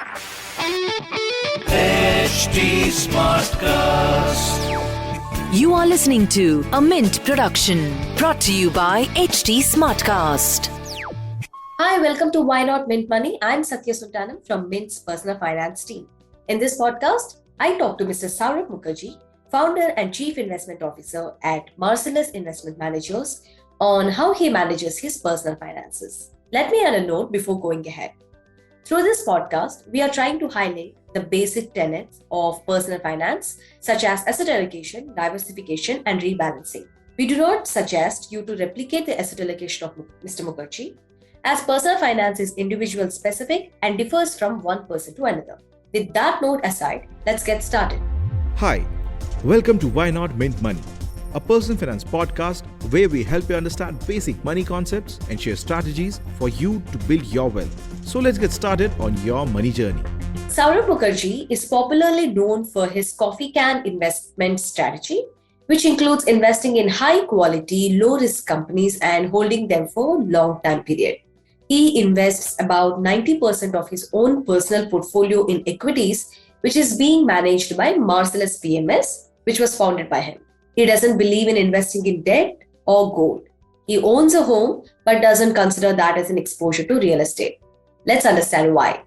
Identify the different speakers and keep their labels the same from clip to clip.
Speaker 1: HT Smartcast.
Speaker 2: You are listening to a Mint production brought to you by HT Smartcast.
Speaker 3: Hi, welcome to Why Not Mint Money. I'm Satya Sontanam from Mint's personal finance team. In this podcast, I talk to Mr. Saurabh Mukherjea, founder and chief investment officer at Marcellus Investment Managers, on how he manages his personal finances. Let me add a note before going ahead. Through this podcast, we are trying to highlight the basic tenets of personal finance, such as asset allocation, diversification, and rebalancing. We do not suggest you to replicate the asset allocation of Mr. Mukherjea, as personal finance is individual specific and differs from one person to another. With that note aside, let's get started.
Speaker 4: Hi, welcome to Why Not Mint Money, a personal finance podcast where we help you understand basic money concepts and share strategies for you to build your wealth. So let's get started on your money journey.
Speaker 3: Saurabh Mukherjea is popularly known for his coffee can investment strategy, which includes investing in high-quality, low-risk companies and holding them for a long time period. He invests about 90% of his own personal portfolio in equities, which is being managed by Marcellus PMS, which was founded by him. He doesn't believe in investing in debt or gold. He owns a home, but doesn't consider that as an exposure to real estate. Let's understand why.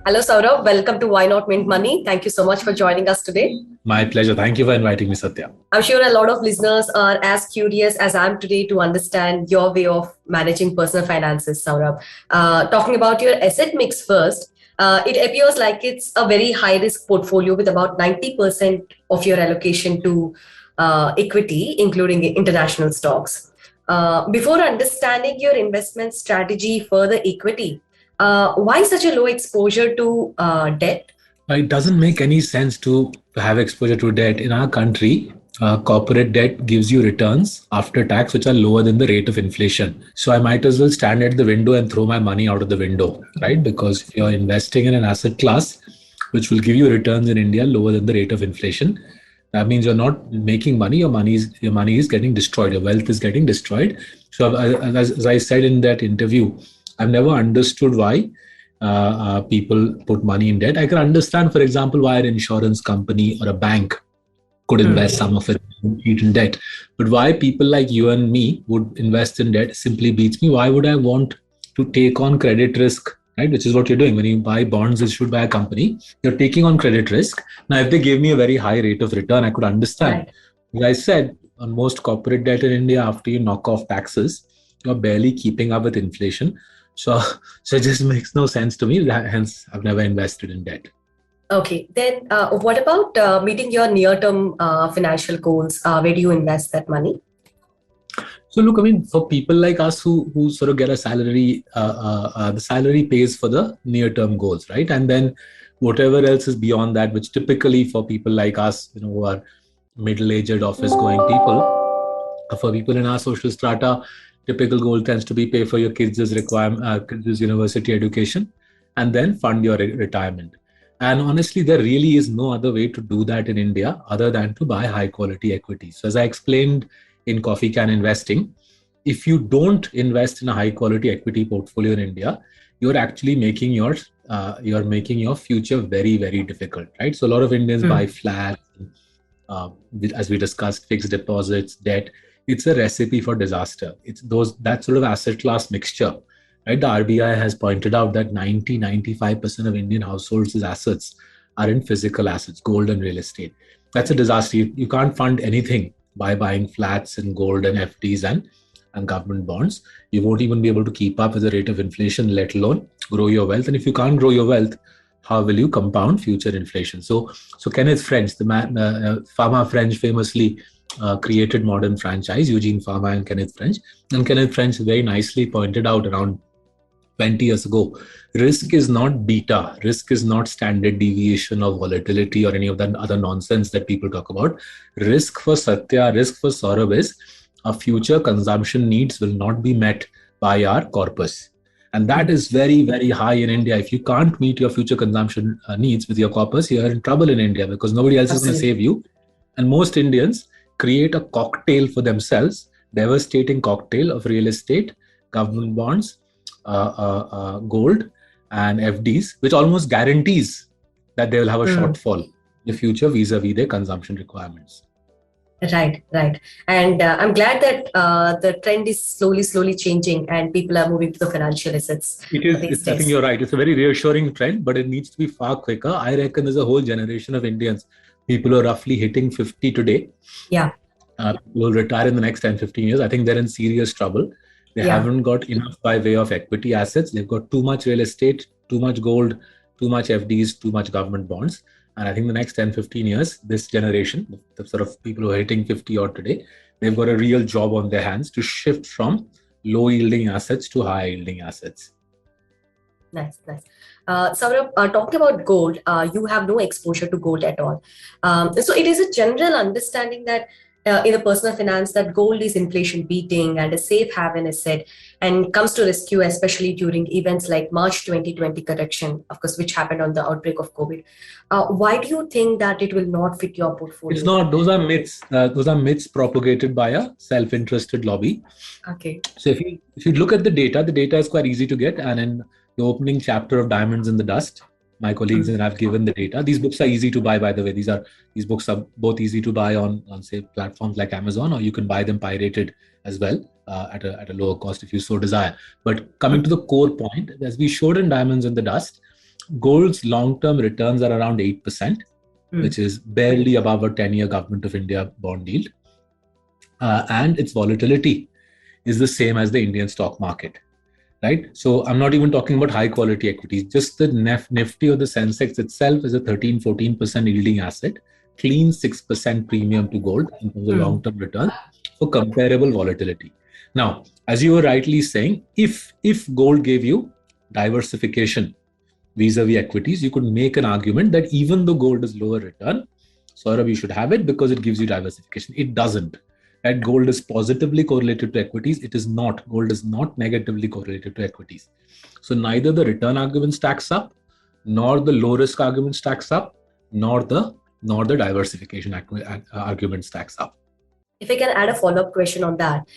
Speaker 3: Hello, Saurabh. Welcome to Why Not Mint Money. Thank you so much for joining us today.
Speaker 5: My pleasure. Thank you for inviting me, Satya.
Speaker 3: I'm sure a lot of listeners are as curious as I am today to understand your way of managing personal finances, Saurabh. Talking about your asset mix first, it appears like it's a very high-risk portfolio with about 90% of your allocation to equity, including international stocks. Before understanding your investment strategy for the equity, why such a low exposure to debt?
Speaker 5: It doesn't make any sense to have exposure to debt. In our country, corporate debt gives you returns after tax which are lower than the rate of inflation. So I might as well stand at the window and throw my money out of the window, right? Because if you're investing in an asset class which will give you returns in India lower than the rate of inflation, that means you're not making money. Your money is getting destroyed. Your wealth is getting destroyed. So as I said in that interview, I've never understood why people put money in debt. I can understand, for example, why an insurance company or a bank could invest some of it in debt. But why people like you and me would invest in debt simply beats me. Why would I want to take on credit risk? Right, which is what you're doing. When you buy bonds issued by a company, you're taking on credit risk. Now, if they gave me a very high rate of return, I could understand. Right. As I said, on most corporate debt in India, after you knock off taxes, you're barely keeping up with inflation. So it just makes no sense to me. Hence, I've never invested in debt.
Speaker 3: Okay. Then what about meeting your near-term financial goals? Where do you invest that money?
Speaker 5: So look, I mean, for people like us who sort of get a salary, the salary pays for the near-term goals, right? And then whatever else is beyond that, which typically for people like us, who are middle-aged office-going people, for people in our social strata, typical goal tends to be pay for your kids' kids' university education, and then fund your retirement. And honestly, there really is no other way to do that in India other than to buy high-quality equities. So as I explained in coffee can investing, if you don't invest in a high quality equity portfolio in India, you're actually making your future very, very difficult, right? So a lot of Indians buy flats, as we discussed, fixed deposits, debt. It's a recipe for disaster. It's that sort of asset class mixture, right? The RBI has pointed out that 95% of Indian households' assets are in physical assets, gold and real estate. That's a disaster. You can't fund anything by buying flats and gold and FDs and government bonds. You won't even be able to keep up with the rate of inflation, let alone grow your wealth. And if you can't grow your wealth, how will you compound future inflation? So Kenneth French, the man, Pharma French famously created modern franchise, Eugene Pharma and Kenneth French. And Kenneth French very nicely pointed out around 20 years ago, risk is not beta, risk is not standard deviation or volatility or any of that other nonsense that people talk about. Risk for Satya, risk for Saurabh is our future consumption needs will not be met by our corpus. And that is very, very high in India. If you can't meet your future consumption needs with your corpus, you're in trouble in India because nobody else is going to save you. And most Indians create a cocktail for themselves, devastating cocktail of real estate, government bonds, gold, and FDs, which almost guarantees that they will have a shortfall in the future vis-a-vis their consumption requirements.
Speaker 3: Right, right. And I'm glad that the trend is slowly changing and people are moving to the financial assets these
Speaker 5: I think
Speaker 3: days.
Speaker 5: you're right. It's a very reassuring trend, but it needs to be far quicker. I reckon there's a whole generation of Indians, people who are roughly hitting 50 today.
Speaker 3: Yeah.
Speaker 5: Will retire in the next 10, 15 years. I think they're in serious trouble. They haven't got enough by way of equity assets. They've got too much real estate, too much gold, too much FDs, too much government bonds. And I think the next 10, 15 years, this generation, the sort of people who are hitting 50 odd today, they've got a real job on their hands to shift from low yielding assets to high yielding assets.
Speaker 3: Nice. Saurabh, talking about gold, you have no exposure to gold at all. So it is a general understanding that in the personal finance that gold is inflation beating and a safe haven asset and comes to rescue, especially during events like March 2020 correction, of course, which happened on the outbreak of COVID. Why do you think that it will not fit your portfolio?
Speaker 5: It's not. Those are myths. Those are myths propagated by a self-interested lobby.
Speaker 3: Okay.
Speaker 5: So if you look at the data is quite easy to get. And in the opening chapter of Diamonds in the Dust, my colleagues and I've given the data. These books are easy to buy, by the way. These books are both easy to buy on say platforms like Amazon, or you can buy them pirated as well at a lower cost if you so desire. But coming to the core point, as we showed in Diamonds in the Dust, gold's long-term returns are around 8%, which is barely above a 10-year Government of India bond yield, and its volatility is the same as the Indian stock market. Right. So I'm not even talking about high quality equities. Just the Nifty or the Sensex itself is a 13-14% yielding asset, clean 6% premium to gold in terms of long-term return for comparable volatility. Now, as you were rightly saying, if gold gave you diversification vis-a-vis equities, you could make an argument that even though gold is lower return, Saurabh, you should have it because it gives you diversification. It doesn't. Right? Gold is positively correlated to equities. It is not. Gold is not negatively correlated to equities. So neither the return argument stacks up, nor the low risk argument stacks up, nor the diversification argument stacks up.
Speaker 3: If I can add a follow-up question on that,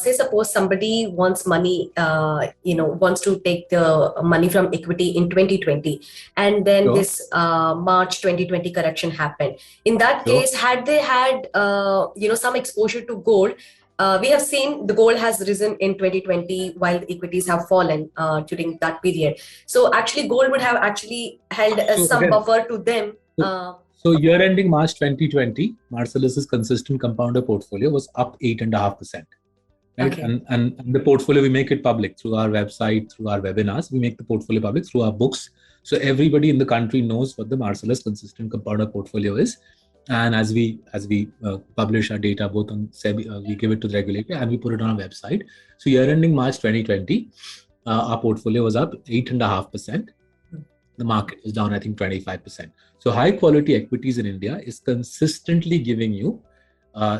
Speaker 3: say suppose somebody wants money, wants to take the money from equity in 2020, and then this March 2020 correction happened. In that case, had they had some exposure to gold, we have seen the gold has risen in 2020 while the equities have fallen during that period. So actually, gold would have actually held some buffer to them.
Speaker 5: So year ending March 2020, Marcellus's consistent compounder portfolio was up 8.5%. Right?
Speaker 3: Okay.
Speaker 5: And the portfolio, we make it public through our website, through our webinars. We make the portfolio public through our books. So everybody in the country knows what the Marcellus consistent compounder portfolio is. And as we publish our data both on SEBI, we give it to the regulator and we put it on our website. So year ending March 2020, our portfolio was up 8.5%. The market is down, I think, 25%. So high quality equities in India is consistently giving you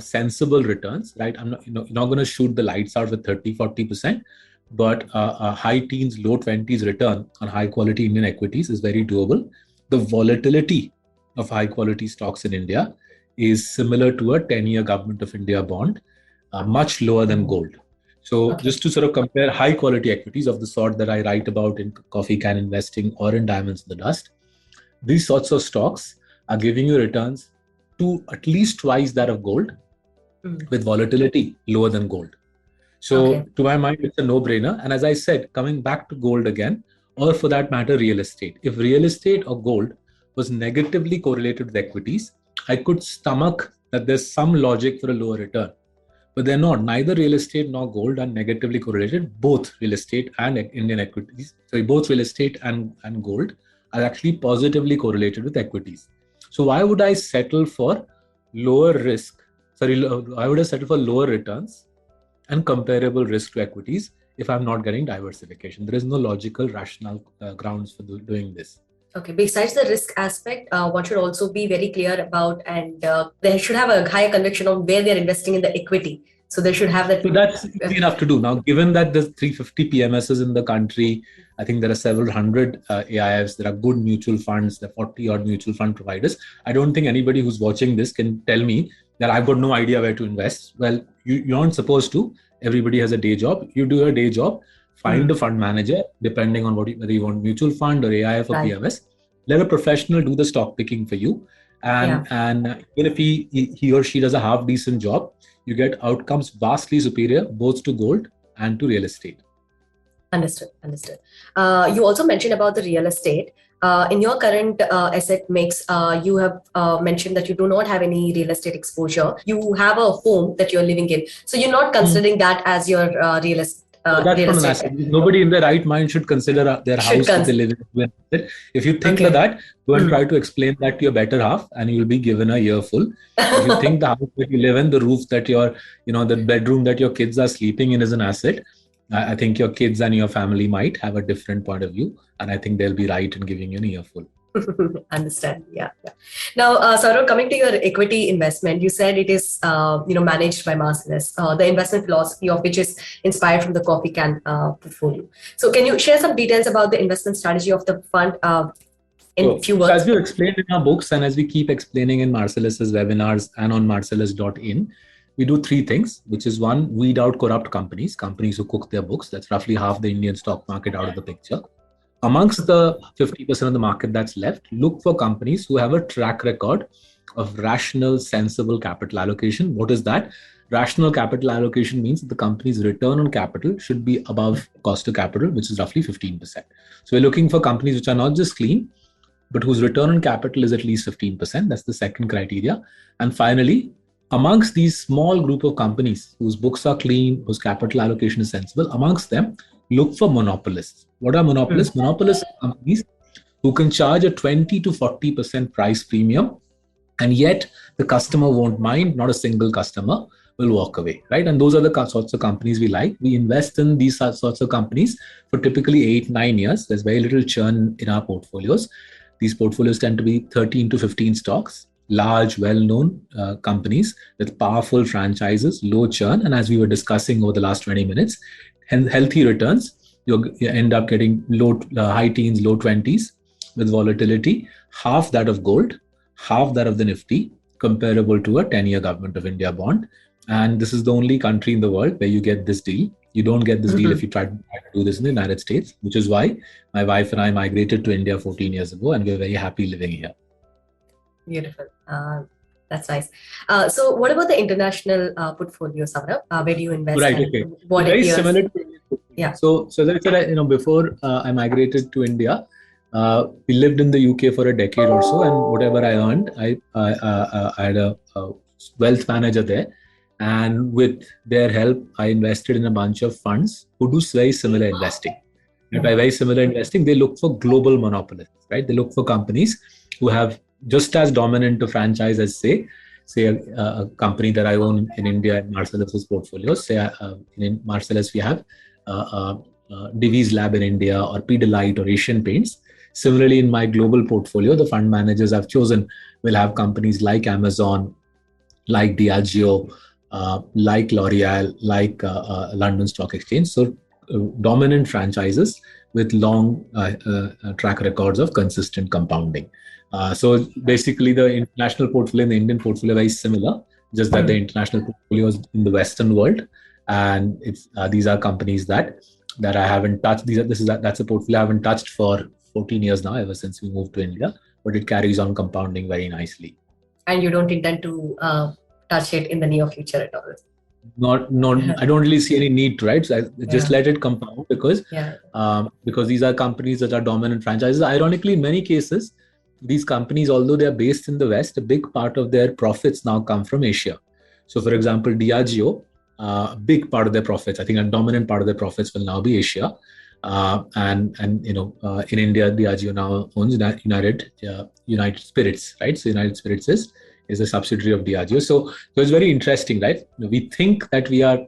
Speaker 5: sensible returns, right? You're not going to shoot the lights out with 30-40%, but a high teens, low 20s return on high quality Indian equities is very doable. The volatility of high quality stocks in India is similar to a 10-year Government of India bond, much lower than gold. So just to sort of compare high quality equities of the sort that I write about in Coffee Can Investing or in Diamonds in the Dust, these sorts of stocks are giving you returns to at least twice that of gold with volatility lower than gold. So to my mind, it's a no-brainer. And as I said, coming back to gold again, or for that matter, real estate. If real estate or gold was negatively correlated with equities, I could stomach that there's some logic for a lower return. But they're not. Neither real estate nor gold are negatively correlated. Both real estate and Indian equities, both real estate and gold are actually positively correlated with equities. So why would I settle for lower risk? Why would I settle for lower returns and comparable risk to equities if I'm not getting diversification? There is no logical, rational grounds for doing this.
Speaker 3: Okay. Besides the risk aspect, one should also be very clear about, and they should have a higher conviction on where they're investing in the equity. So they should have that.
Speaker 5: So that's easy enough to do. Now, given that there's 350 PMSs in the country, I think there are several hundred AIFs, there are good mutual funds, there are 40 odd mutual fund providers. I don't think anybody who's watching this can tell me that I've got no idea where to invest. Well, you aren't supposed to. Everybody has a day job. You do your day job, Find a fund manager, depending on whether you want mutual fund or AIF or PMS. Let a professional do the stock picking for you. And even if he or she does a half decent job, you get outcomes vastly superior both to gold and to real estate.
Speaker 3: Understood. You also mentioned about the real estate. In your current asset mix, you have mentioned that you do not have any real estate exposure. You have a home that you're living in. So you're not considering that as your real estate.
Speaker 5: That's not an asset. Nobody in their right mind should consider their house that they live in. If you think of that, go and try to explain that to your better half, and you'll be given a earful. If you think the house that you live in, the roof that the bedroom that your kids are sleeping in is an asset, I think your kids and your family might have a different point of view, and I think they'll be right in giving you an earful.
Speaker 3: Understand. Yeah. Now, Saurabh, coming to your equity investment, you said it is managed by Marcellus, the investment philosophy of which is inspired from the coffee can portfolio. So, can you share some details about the investment strategy of the fund in few words?
Speaker 5: So as we explained in our books, and as we keep explaining in Marcellus's webinars and on marcellus.in, we do three things, which is one, weed out corrupt companies who cook their books. That's roughly half the Indian stock market out of the picture. Amongst the 50% of the market that's left, look for companies who have a track record of rational, sensible capital allocation. What is that? Rational capital allocation means that the company's return on capital should be above cost of capital, which is roughly 15%. So we're looking for companies which are not just clean, but whose return on capital is at least 15%. That's the second criteria. And finally, amongst these small group of companies whose books are clean, whose capital allocation is sensible, amongst them, look for monopolists. What are monopolists? Monopolists are companies who can charge a 20 to 40% price premium, and yet the customer won't mind. Not a single customer will walk away, right? And those are the sorts of companies we like. We invest in these sorts of companies for typically 8-9 years. There's very little churn in our portfolios. These portfolios tend to be 13 to 15 stocks, large, well-known companies with powerful franchises, low churn, and as we were discussing over the last 20 minutes, healthy returns. You end up getting high teens, low 20s with volatility, half that of gold, half that of the Nifty, comparable to a 10-year Government of India bond. And this is the only country in the world where you get this deal. You don't get this deal if you try to do this in the United States, which is why my wife and I migrated to India 14 years ago, and we're very happy living here.
Speaker 3: Beautiful. That's nice. So what about the international portfolio, Saurabh? Where do you invest?
Speaker 5: Right, okay. Very similar to Indian portfolio.
Speaker 3: Yeah. So
Speaker 5: as I said, before I migrated to India, we lived in the UK for a decade or so, and whatever I earned, I had a wealth manager there. And with their help, I invested in a bunch of funds who do very similar investing. And by very similar investing, they look for global monopolists, right? They look for companies who have just as dominant a franchise as, say a company that I own in India in Marcellus's portfolio. Say in Marcellus, we have Divi's Lab in India, or Pidilite, or Asian Paints. Similarly, in my global portfolio, the fund managers I've chosen will have companies like Amazon, like Diageo, like L'Oreal, like London Stock Exchange. So dominant franchises with long track records of consistent compounding. So basically, the international portfolio and the Indian portfolio are very similar, just that the international portfolio is in the Western world, and these are companies that I haven't touched. That's a portfolio I haven't touched for 14 years now, ever since we moved to India, but it carries on compounding very nicely.
Speaker 3: And you don't intend to touch it in the near future at all?
Speaker 5: Not. I don't really see any need to, right? So just let it compound because these are companies that are dominant franchises. Ironically, in many cases, these companies, although they are based in the West, a big part of their profits now come from Asia. So, for example, Diageo, a big part of their profits, I think a dominant part of their profits will now be Asia. In India, Diageo now owns United Spirits, right? So United Spirits is a subsidiary of Diageo. So it's very interesting, right? We think that we are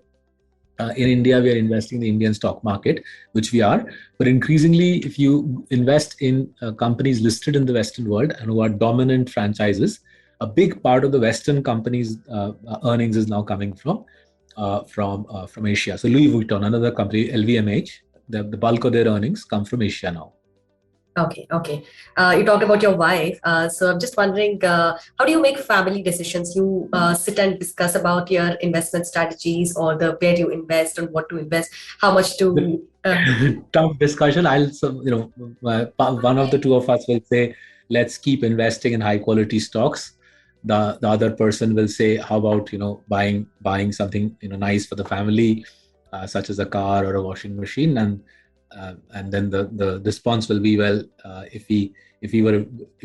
Speaker 5: in India, we are investing in the Indian stock market, which we are. But increasingly, if you invest in companies listed in the Western world and who are dominant franchises, a big part of the Western companies' earnings is now coming from Asia. So Louis Vuitton, another company, LVMH, the bulk of their earnings come from Asia now.
Speaker 3: Okay, okay. You talked about your wife. So I'm just wondering, how do you make family decisions? You sit and discuss about your investment strategies or the where you invest and what to invest, how much to.
Speaker 5: Tough discussion. One of the two of us will say, let's keep investing in high quality stocks. The other person will say, how about buying something nice for the family, such as a car or a washing machine, and then the response will be, well, if we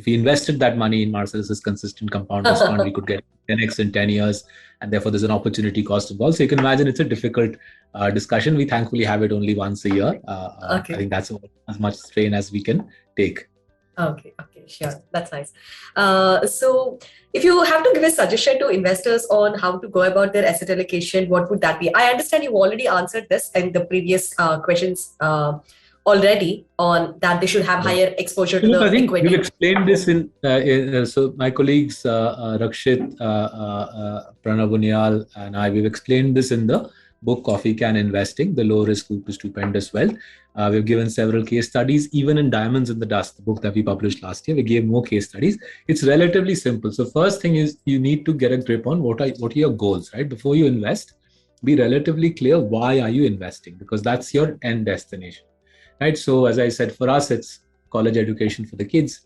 Speaker 5: invested that money in Marcellus's consistent compounders fund, we could get 10x in 10 years, and therefore there's an opportunity cost involved. So you can imagine it's a difficult discussion. We thankfully have it only once a year.
Speaker 3: Okay.
Speaker 5: I think that's as much strain as we can take.
Speaker 3: Okay, sure. That's nice. So if you have to give a suggestion to investors on how to go about their asset allocation, what would that be? I understand you've already answered this in the previous questions already on that they should have higher exposure to
Speaker 5: Look,
Speaker 3: the
Speaker 5: I think
Speaker 3: equity.
Speaker 5: we've explained this so my colleagues Rakshit, Pranav Unyal and I, we've explained this in the book Coffee Can Investing, the low risk route to stupendous wealth. We've given several case studies, even in Diamonds in the Dust, the book that we published last year. We gave more case studies. It's relatively simple. So first thing is you need to get a grip on what are your goals, right? Before you invest, be relatively clear why are you investing, because that's your end destination, right? So as I said, for us, it's college education for the kids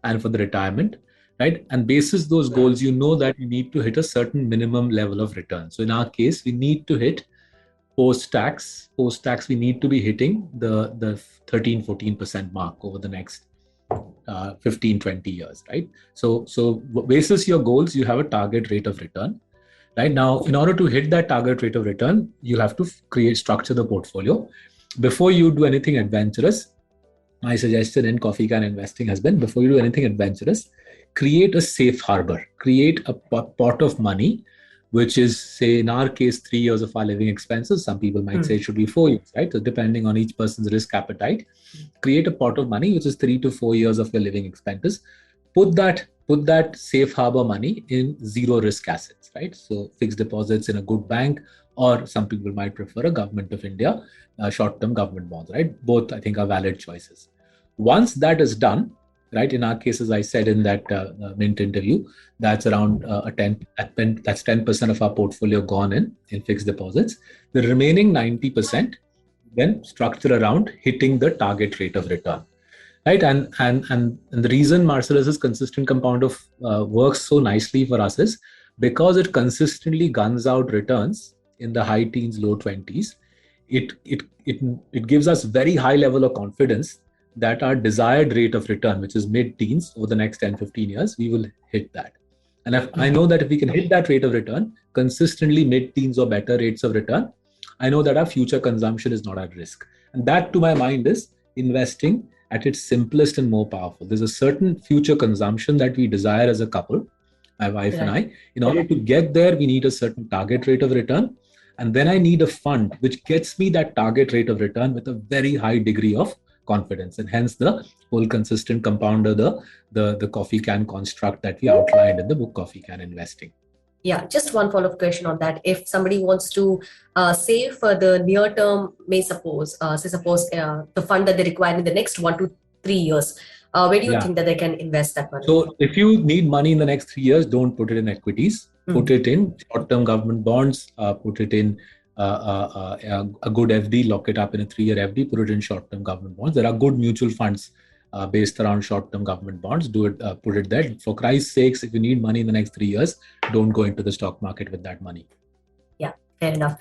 Speaker 5: and for the retirement, right? And basis those goals, you know that you need to hit a certain minimum level of return. So in our case, we need to hit post-tax, we need to be hitting the 13-14% mark over the next 15, 20 years, right? So basis your goals, you have a target rate of return, right? Now, in order to hit that target rate of return, you have to structure the portfolio. Before you do anything adventurous, my suggestion in Coffee Can Investing has been, before you do anything adventurous, create a safe harbor, create a pot of money, which is, say, in our case, 3 years of our living expenses. Some people might say it should be 4 years, right? So depending on each person's risk appetite, create a pot of money, which is 3 to 4 years of your living expenses. Put that safe harbor money in zero risk assets, right? So fixed deposits in a good bank, or some people might prefer a Government of India, short-term government bonds, right? Both, I think, are valid choices. Once that is done, right? In our case, as I said in that Mint interview, that's around that's 10% of our portfolio gone in fixed deposits. The remaining 90% then structure around hitting the target rate of return, right? And the reason Marcellus's consistent compounder works so nicely for us is because it consistently guns out returns in the high teens, low 20s. It gives us very high level of confidence that our desired rate of return, which is mid-teens over the next 10, 15 years, we will hit that. And I know that if we can hit that rate of return, consistently mid-teens or better rates of return, I know that our future consumption is not at risk. And that, to my mind, is investing at its simplest and more powerful. There's a certain future consumption that we desire as a couple, my wife and I. In order to get there, we need a certain target rate of return. And then I need a fund which gets me that target rate of return with a very high degree of confidence, and hence the whole consistent compounder, the Coffee Can construct that we outlined in the book Coffee Can Investing.
Speaker 3: Yeah, just one follow-up question on that. If somebody wants to save for the near term, suppose the fund that they require in the next 1 to 3 years, where do you think that they can invest that money?
Speaker 5: So if you need money in the next 3 years, don't put it in equities. Put it in short-term government bonds. Put it in a good FD, lock it up in a 3-year FD, put it in short-term government bonds. There are good mutual funds based around short-term government bonds. Do it, put it there. For Christ's sakes, if you need money in the next 3 years, don't go into the stock market with that money.
Speaker 3: Yeah, fair enough.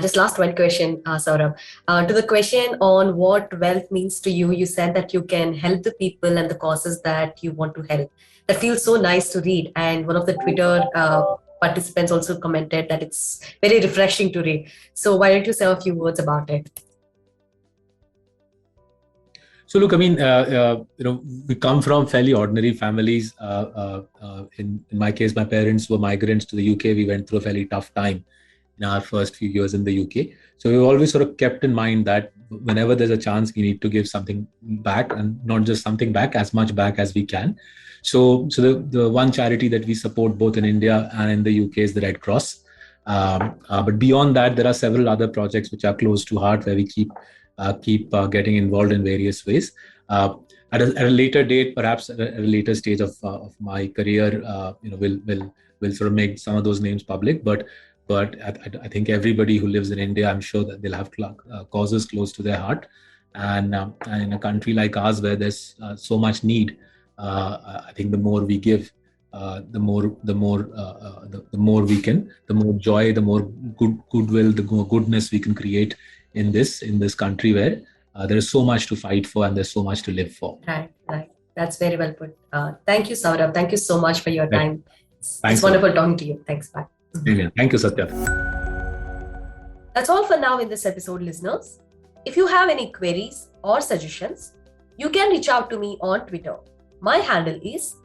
Speaker 3: Just last one question, Saurabh. To the question on what wealth means to you, you said that you can help the people and the causes that you want to help. That feels so nice to read. And one of the Twitter participants also commented that it's very refreshing to read. So why don't you say a few words about it?
Speaker 5: So look, I mean, we come from fairly ordinary families. In my case, my parents were migrants to the UK. We went through a fairly tough time in our first few years in the UK. So we've always sort of kept in mind that whenever there's a chance, we need to give something back, and not just something back, as much back as we can. So the one charity that we support both in India and in the UK is the Red Cross. But beyond that, there are several other projects which are close to heart where we keep getting involved in various ways. I at a later date, perhaps at a later stage of my career, will sort of make some of those names public. But I think everybody who lives in India, I'm sure that they'll have causes close to their heart, and in a country like ours where there's so much need, I think the more we give, the more we can, the more joy, the more goodwill, the more goodness we can create in this country where there is so much to fight for and there's so much to live for.
Speaker 3: Right. That's very well put. Thank you, Saurabh. Thank you so much for your time.
Speaker 5: Thanks,
Speaker 3: it's wonderful talking to you. Thanks. Bye.
Speaker 5: Thank you, Satya.
Speaker 3: That's all for now in this episode, listeners. If you have any queries or suggestions, you can reach out to me on Twitter. My handle is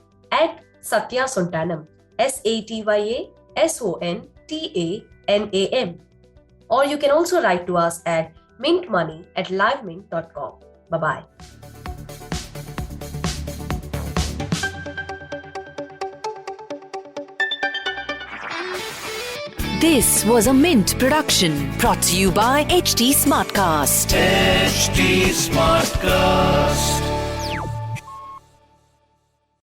Speaker 3: @Satya Sontanam, SatyaSontanam. Or you can also write to us at mintmoney@livemint.com. Bye-bye.
Speaker 2: This was a Mint production brought to you by HT Smartcast.
Speaker 1: HT Smartcast.